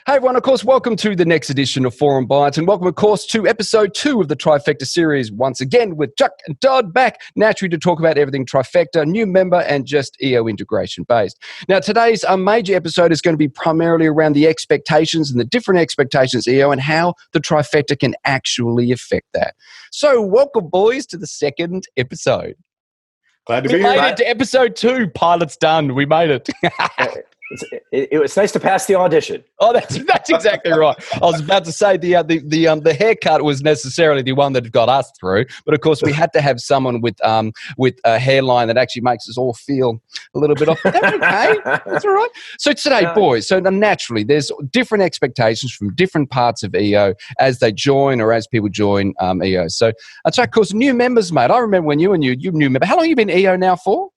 Hey everyone, of course, welcome to the next edition of Forum Bites, and welcome, of course, to episode 2 of the Trifecta Series, once again with Chuck and Todd back, naturally to talk about everything Trifecta, new member, and just EO integration based. Now, today's major episode is going to be primarily around the expectations and the different expectations EO and how the Trifecta can actually affect that. So, welcome, boys, to the second episode. Glad to be here. We made it to episode 2. Pilot's done. We made it. It was nice to pass the audition. Oh, that's exactly right. I was about to say the haircut was necessarily the one that got us through, but of course we had to have someone with a hairline that actually makes us all feel a little bit off. But that's okay. That's all right. So today, boys, so naturally there's different expectations from different parts of EO as they join or as people join EO. So of course, new members, mate. I remember when you new member. How long have you been EO now for?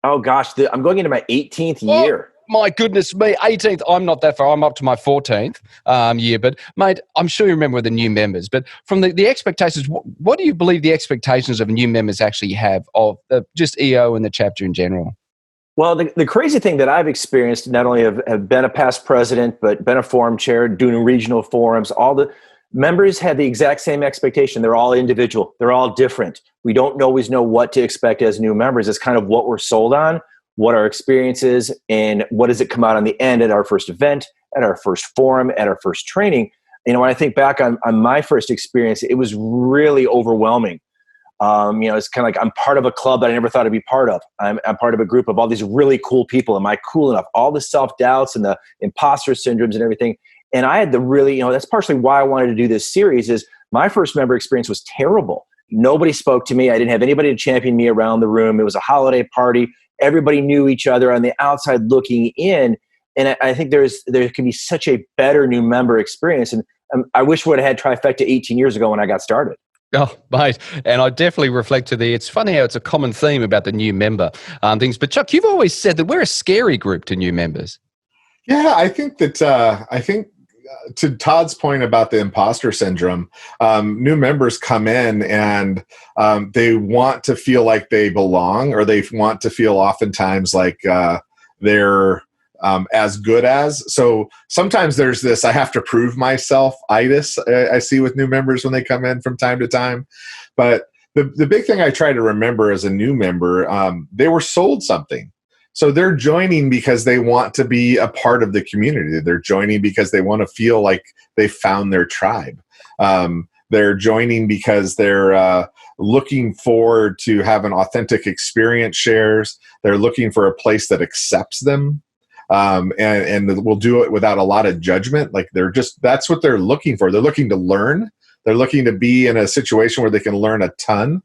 Oh, gosh. I'm going into my 18th year. My goodness me. 18th. I'm not that far. I'm up to my 14th year. But, mate, I'm sure you remember the new members. But from the expectations, what do you believe the expectations of new members actually have of just EO and the chapter in general? Well, the crazy thing that I've experienced, not only have been a past president, but been a forum chair, doing regional forums, all the members have the exact same expectation. They're all individual. They're all different. We don't always know what to expect as new members. It's kind of what we're sold on, what our experience is, and what does it come out on the end at our first event, at our first forum, at our first training. You know, when I think back on my first experience, it was really overwhelming. It's kind of like I'm part of a club that I never thought I'd be part of. I'm part of a group of all these really cool people. Am I cool enough? All the self-doubts and the imposter syndromes and everything. And I had that's partially why I wanted to do this series is my first member experience was terrible. Nobody spoke to me. I didn't have anybody to champion me around the room. It was a holiday party. Everybody knew each other on the outside looking in. And I think there can be such a better new member experience. And I wish we would have had Trifecta 18 years ago when I got started. Oh, mate. And I definitely reflect to it's funny how it's a common theme about the new member things. But Chuck, you've always said that we're a scary group to new members. Yeah, I think to Todd's point about the imposter syndrome, new members come in and they want to feel like they belong, or they want to feel oftentimes like they're as good as. So sometimes there's this I have to prove myself itis I see with new members when they come in from time to time. But the big thing I try to remember as a new member, they were sold something. So they're joining because they want to be a part of the community. They're joining because they want to feel like they found their tribe. They're joining because they're looking forward to have an authentic experience shares. They're looking for a place that accepts them and will do it without a lot of judgment. Like that's what they're looking for. They're looking to learn. They're looking to be in a situation where they can learn a ton.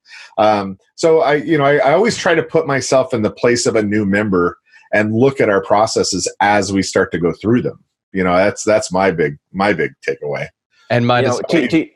So I always try to put myself in the place of a new member and look at our processes as we start to go through them. That's my big takeaway. And mine is to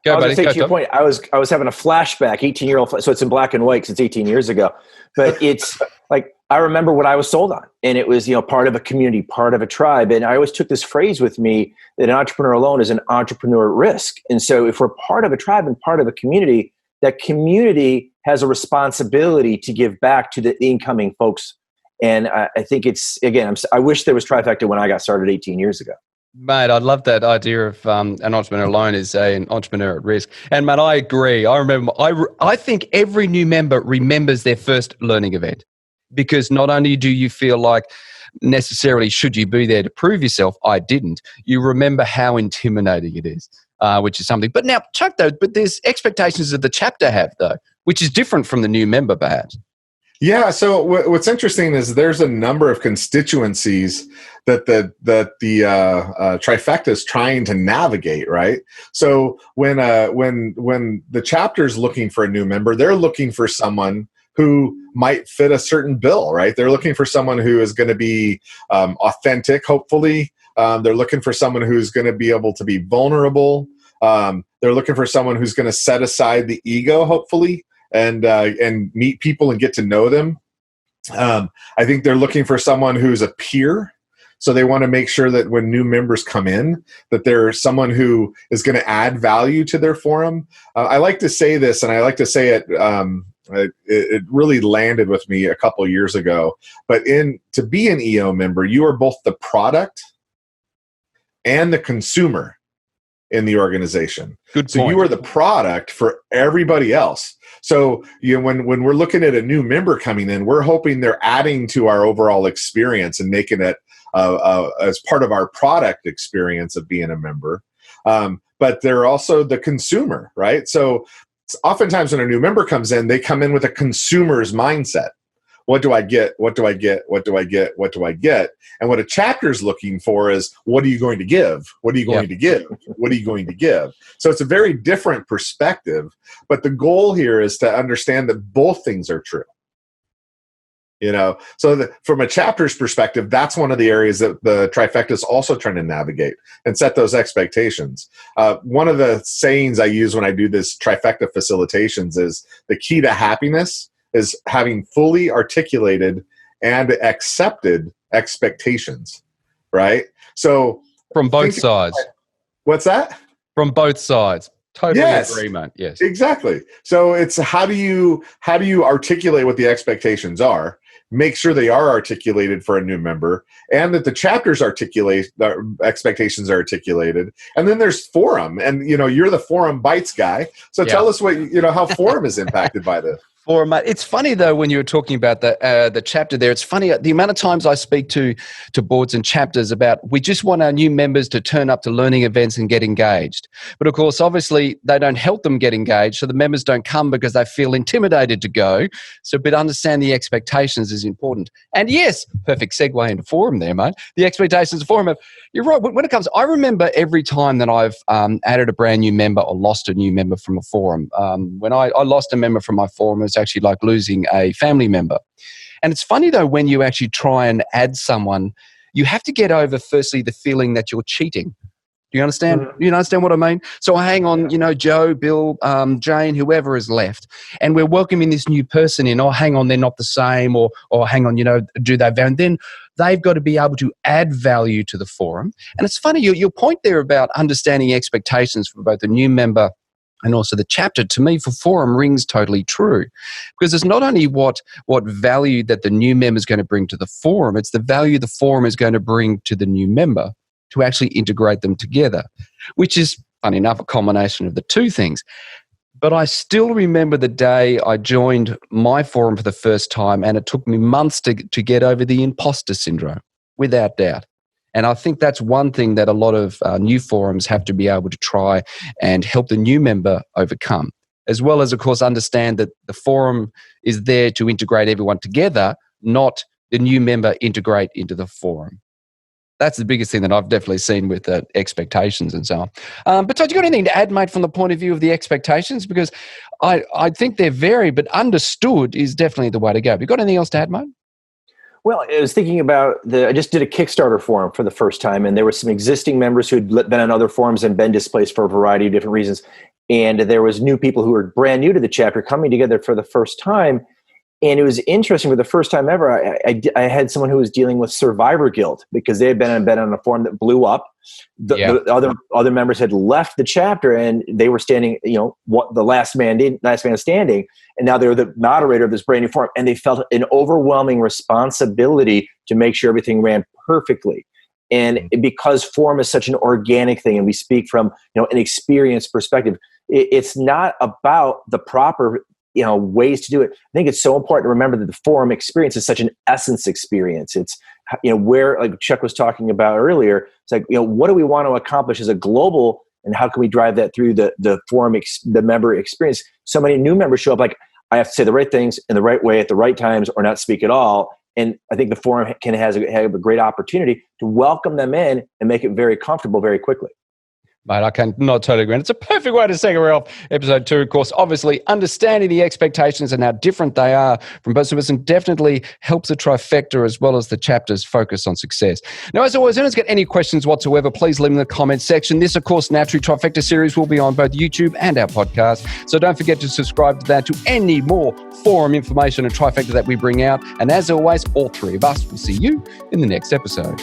your point, I was having a flashback, 18-year-old. So it's in black and white because it's 18 years ago. But it's like I remember what I was sold on, and it was part of a community, part of a tribe. And I always took this phrase with me that an entrepreneur alone is an entrepreneur at risk. And so if we're part of a tribe and part of a community, that community has a responsibility to give back to the incoming folks. And I think it's, again, I wish there was Trifecta when I got started 18 years ago. Mate, I love that idea of an entrepreneur alone is an entrepreneur at risk. And, mate, I agree. I remember, I think every new member remembers their first learning event, because not only do you feel like necessarily should you be there to prove yourself, I didn't. You remember how intimidating it is, which is something. But now, Chuck, though, there's expectations that the chapter have, though, which is different from the new member, perhaps. Yeah. So what's interesting is there's a number of constituencies that the Trifecta is trying to navigate, right? So when the chapter is looking for a new member, they're looking for someone who might fit a certain bill, right? They're looking for someone who is going to be authentic, hopefully. They're looking for someone who's going to be able to be vulnerable. They're looking for someone who's going to set aside the ego, hopefully, and meet people and get to know them. I think they're looking for someone who's a peer. So they want to make sure that when new members come in, that they're someone who is going to add value to their forum. I like to say this, and I like to say it, it really landed with me a couple of years ago. But to be an EO member, you are both the product and the consumer in the organization. Good So point. you are the product for everybody else. So when we're looking at a new member coming in, we're hoping they're adding to our overall experience and making it as part of our product experience of being a member. But they're also the consumer, right? So oftentimes when a new member comes in, they come in with a consumer's mindset. What do I get? What do I get? What do I get? What do I get? And what a chapter is looking for is, what are you going to give? What are you going to give? What are you going to give? So it's a very different perspective. But the goal here is to understand that both things are true. So from a chapter's perspective, that's one of the areas that the Trifecta is also trying to navigate and set those expectations. One of the sayings I use when I do this Trifecta facilitations is the key to happiness is having fully articulated and accepted expectations, right? So from both sides. What's that? From both sides. Totally agreement. Yes, exactly. So it's how do you articulate what the expectations are, make sure they are articulated for a new member, and that the chapters articulate the expectations are articulated. And then there's forum, and you're the forum bites guy. So tell us what how forum is impacted by this. Forum, mate. It's funny though when you were talking about the chapter there. It's funny the amount of times I speak to boards and chapters about we just want our new members to turn up to learning events and get engaged. But of course, obviously, they don't help them get engaged, so the members don't come because they feel intimidated to go. So, but understand the expectations is important. And yes, perfect segue into forum there, mate. The expectations of forum. You're right. When it comes, I remember every time that I've added a brand new member or lost a new member from a forum. When I lost a member from my forum, it was actually like losing a family member. And it's funny though, when you actually try and add someone, you have to get over firstly the feeling that you're cheating. Do you understand? Mm-hmm. You understand what I mean? So I hang on, Joe, Bill, Jane, whoever is left, and we're welcoming this new person in. Oh, hang on, they're not the same, or hang on, do they? And then they've got to be able to add value to the forum. And it's funny, your point there about understanding expectations for both the new member and also the chapter, to me, for forum rings totally true, because it's not only what value that the new member is going to bring to the forum, it's the value the forum is going to bring to the new member to actually integrate them together, which is, funny enough, a combination of the two things. But I still remember the day I joined my forum for the first time, and it took me months to get over the imposter syndrome, without doubt. And I think that's one thing that a lot of new forums have to be able to try and help the new member overcome, as well as, of course, understand that the forum is there to integrate everyone together, not the new member integrate into the forum. That's the biggest thing that I've definitely seen with expectations and so on. But Todd, you got anything to add, mate, from the point of view of the expectations? Because I think they're varied, but understood is definitely the way to go. Have you got anything else to add, mate? Well, I was thinking about I just did a Kickstarter forum for the first time, and there were some existing members who had been on other forums and been displaced for a variety of different reasons. And there was new people who were brand new to the chapter coming together for the first time. And it was interesting. For the first time ever, I had someone who was dealing with survivor guilt because they had been on a forum that blew up. The other members had left the chapter, and they were standing, what the last man standing, and now they were the moderator of this brand new forum, and they felt an overwhelming responsibility to make sure everything ran perfectly. And because forum is such an organic thing, and we speak from an experience perspective, it's not about the proper ways to do it. I think it's so important to remember that the forum experience is such an essence experience. It's where, like Chuck was talking about earlier, it's like what do we want to accomplish as a global, and how can we drive that through the forum the member experience? So many new members show up like, I have to say the right things in the right way at the right times, or not speak at all. And I think the forum have a great opportunity to welcome them in and make it very comfortable very quickly. Mate, I can not totally agree. And it's a perfect way to segue off episode 2, of course. Obviously, understanding the expectations and how different they are from both of us, and definitely helps the Trifecta as well as the chapters focus on success. Now, as always, if anyone's got any questions whatsoever, please leave them in the comments section. This, of course, naturally, Trifecta Series will be on both YouTube and our podcast. So don't forget to subscribe to that, to any more forum information and Trifecta that we bring out. And as always, all three of us will see you in the next episode.